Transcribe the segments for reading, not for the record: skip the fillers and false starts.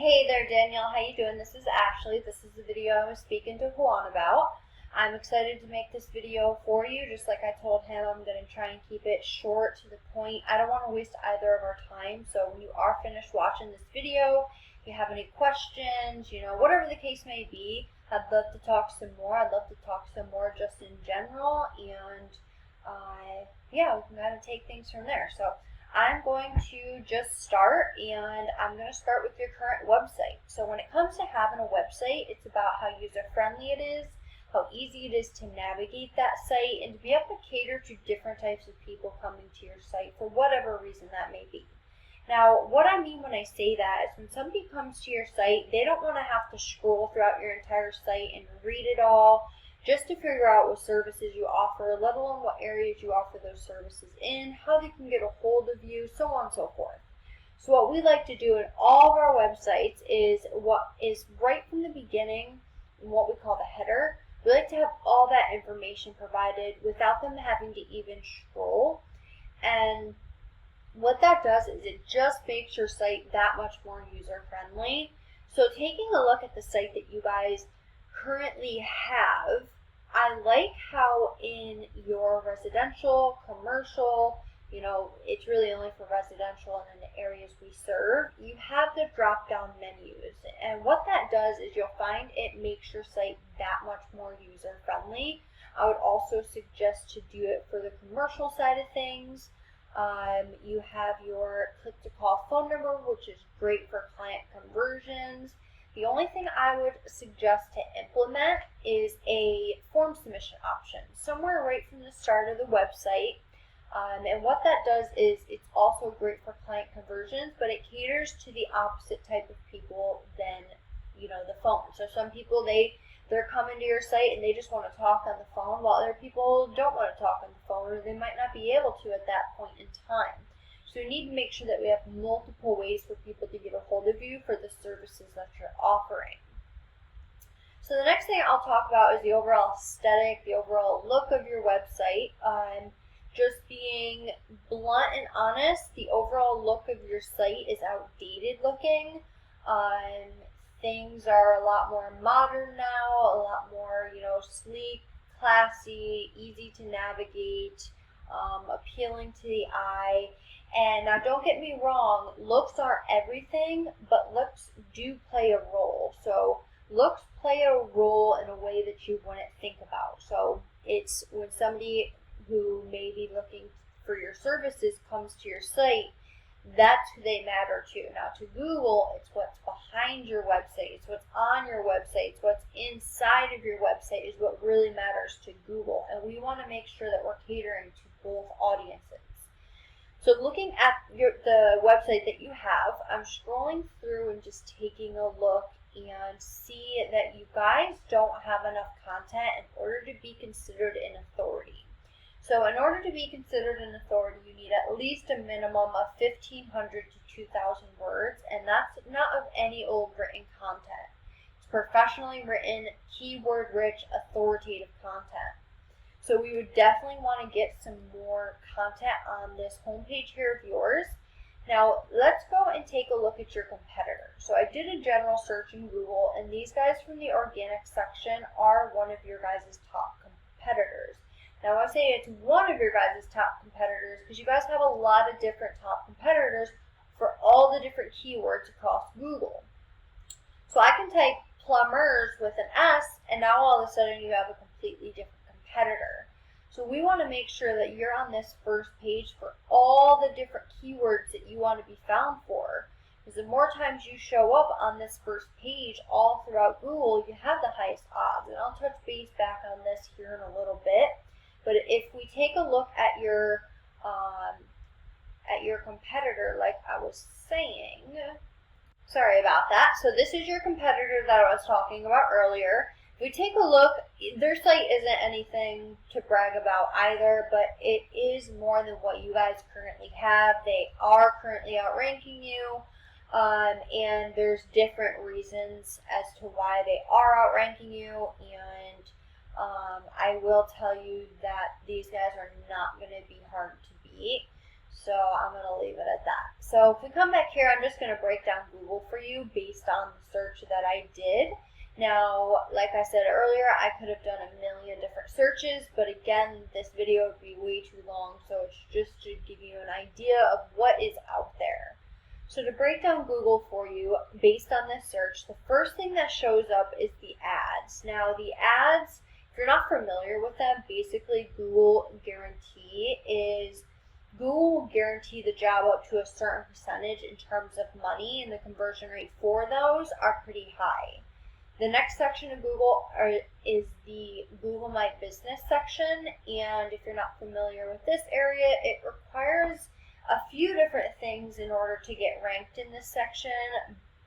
Hey there, Danielle. How you doing? This is Ashley. This is the video I was speaking to Juan about. I'm excited to make this video for you. Just like I told him, I'm going to try and keep it short to the point. I don't want to waste either of our time. So when you are finished watching this video, if you have any questions, whatever the case may be, I'd love to talk some more. I'd love to talk some more just in general. And yeah, we can kind of take things from there. So I'm going to just start, and I'm going to start with your current website. So when it comes to having a website, it's about how user-friendly it is, how easy it is to navigate that site, and to be able to cater to different types of people coming to your site for whatever reason that may be. Now, what I mean when I say that is when somebody comes to your site, they don't want to have to scroll throughout your entire site and read it all just to figure out what services you offer, let alone what areas you offer those services in, how they can get a hold of you, so on and so forth. So what we like to do in all of our websites is what is right from the beginning, in what we call the header. We like to have all that information provided without them having to even scroll. And what that does is it just makes your site that much more user-friendly. So taking a look at the site that you guys currently have, I like how in your residential, commercial, it's really only for residential and in the areas we serve, you have the drop-down menus. And what that does is you'll find it makes your site that much more user-friendly. I would also suggest to do it for the commercial side of things. You have your click-to-call phone number, which is great for client conversions. The only thing I would suggest to implement is a form submission option somewhere right from the start of the website. And what that does is it's also great for client conversions, but it caters to the opposite type of people than the phone. So some people, they're coming to your site and they just want to talk on the phone, while other people don't want to talk on the phone, or they might not be able to at that point in time. So we need to make sure that we have multiple ways for people to get a hold of you for the services that you're offering. So the next thing I'll talk about is the overall aesthetic, the overall look of your website. Just being blunt and honest, the overall look of your site is outdated looking. Things are a lot more modern now, a lot more, sleek, classy, easy to navigate, appealing to the eye. And now don't get me wrong, looks aren't everything, but looks do play a role. So looks play a role in a way that you wouldn't think about. So it's when somebody who may be looking for your services comes to your site, that's who they matter to. Now to Google, it's what's behind your website, it's what's on your website, it's what's inside of your website is what really matters to Google. And we want to make sure that we're catering to both audiences. So looking at the website that you have, I'm scrolling through and just taking a look and see that you guys don't have enough content in order to be considered an authority. So in order to be considered an authority, you need at least a minimum of 1,500 to 2,000 words, and that's not of any old written content. It's professionally written, keyword-rich, authoritative content. So we would definitely want to get some more content on this homepage here of yours. Now let's go and take a look at your competitor. So I did a general search in Google, and these guys from the organic section are one of your guys' top competitors. Now I say it's one of your guys' top competitors because you guys have a lot of different top competitors for all the different keywords across Google. So I can type plumbers with an S, and now all of a sudden you have a completely different competitor. So we want to make sure that you're on this first page for all the different keywords that you want to be found for. Because the more times you show up on this first page all throughout Google, you have the highest odds. And I'll touch base back on this here in a little bit. But if we take a look at your competitor, like I was saying, sorry about that. So this is your competitor that I was talking about earlier. If we take a look, their site isn't anything to brag about either, but it is more than what you guys currently have. They are currently outranking you, and there's different reasons as to why they are outranking you, and I will tell you that these guys are not going to be hard to beat. So I'm going to leave it at that. So if we come back here, I'm just going to break down Google for you based on the search that I did. Now, like I said earlier, I could have done a million different searches, but again, this video would be way too long, so it's just to give you an idea of what is out there. So to break down Google for you, based on this search, the first thing that shows up is the ads. Now, the ads, if you're not familiar with them, basically Google will guarantee the job up to a certain percentage in terms of money, and the conversion rate for those are pretty high. The next section of Google is the Google My Business section, and if you're not familiar with this area, it requires a few different things in order to get ranked in this section,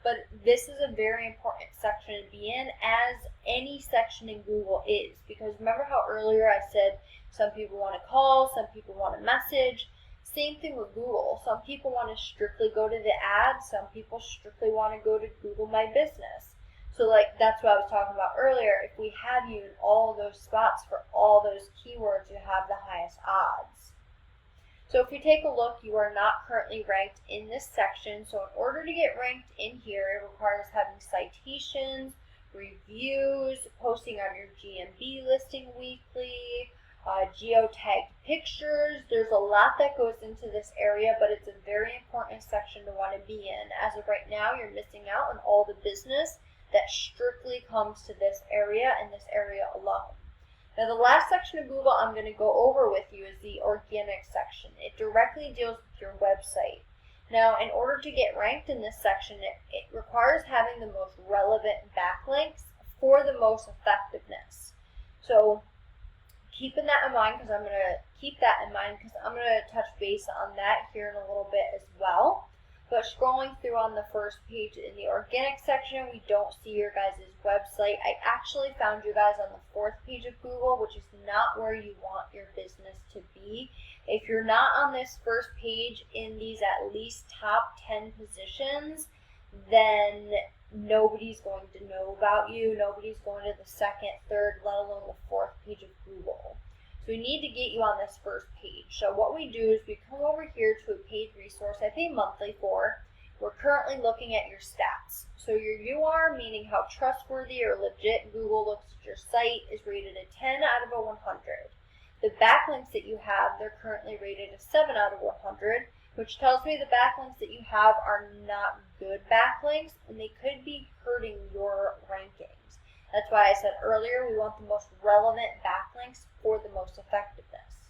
but this is a very important section to be in, as any section in Google is, because remember how earlier I said some people want to call, some people want to message. Same thing with Google. Some people want to strictly go to the ads, some people strictly want to go to Google My Business. So that's what I was talking about earlier. If we have you in all those spots for all those keywords, you have the highest odds. So if we take a look, you are not currently ranked in this section. So in order to get ranked in here, it requires having citations, reviews, posting on your GMB listing weekly, geotagged pictures. There's a lot that goes into this area, but it's a very important section to want to be in. As of right now, you're missing out on all the business that strictly comes to this area and this area alone. Now the last section of Google I'm going to go over with you is the organic section. It directly deals with your website. Now in order to get ranked in this section, it requires having the most relevant backlinks for the most effectiveness. So keeping that in mind, because I'm going to touch base on that here in a little bit as well. But scrolling through on the first page in the organic section, we don't see your guys' website. I actually found you guys on the fourth page of Google, which is not where you want your business to be. If you're not on this first page in these at least top 10 positions, then nobody's going to know about you. Nobody's going to the second, third, let alone the fourth page of Google. So we need to get you on this first page. So what we do is we come over here to a paid resource I pay monthly for. We're currently looking at your stats. So your UR, meaning how trustworthy or legit Google looks at your site, is rated a 10 out of a 100. The backlinks that you have, they're currently rated a 7 out of 100, which tells me the backlinks that you have are not good backlinks, and they could be hurting your rankings. That's why I said earlier we want the most relevant backlinks for the most effectiveness.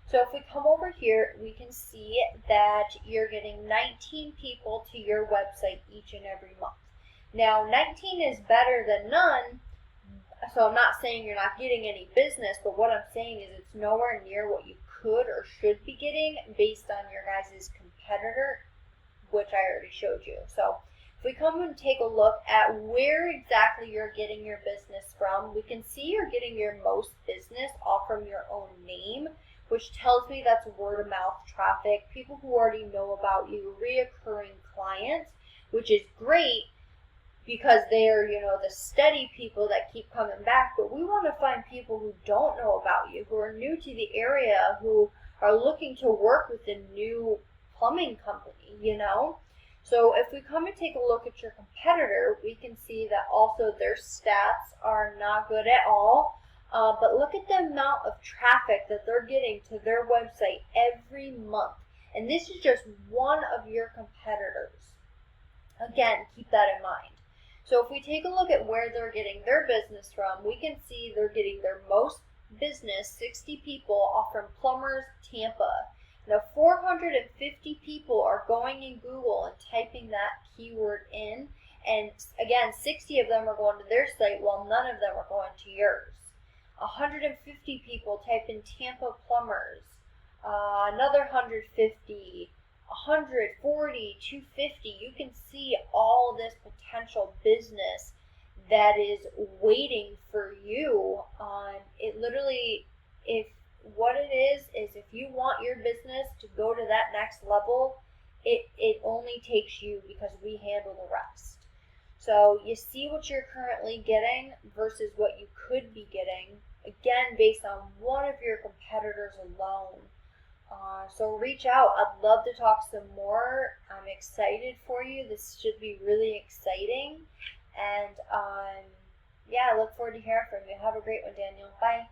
So if we come over here, we can see that you're getting 19 people to your website each and every month. Now 19 is better than none, so I'm not saying you're not getting any business, but what I'm saying is it's nowhere near what you could or should be getting based on your guys' competitor, which I already showed you. So if we come and take a look at where exactly you're getting your business from, we can see you're getting your most business off from your own name, which tells me that's word of mouth traffic, people who already know about you, reoccurring clients, which is great because they're, the steady people that keep coming back. But we want to find people who don't know about you, who are new to the area, who are looking to work with a new plumbing company, So if we come and take a look at your competitor, we can see that also their stats are not good at all. But look at the amount of traffic that they're getting to their website every month. And this is just one of your competitors. Again, keep that in mind. So if we take a look at where they're getting their business from, we can see they're getting their most business, 60 people, off from Plumbers Tampa. Now 450 people are going in Google and typing that keyword in, and again 60 of them are going to their site while none of them are going to yours. 150 people type in Tampa Plumbers, another 150, 140, 250. You can see all this potential business that is waiting for you. It literally, what it is if you want your business to go to that next level, it only takes you, because we handle the rest. So you see what you're currently getting versus what you could be getting, again, based on one of your competitors alone. So reach out. I'd love to talk some more. I'm excited for you. This should be really exciting. And yeah, I look forward to hearing from you. Have a great one, Daniel. Bye.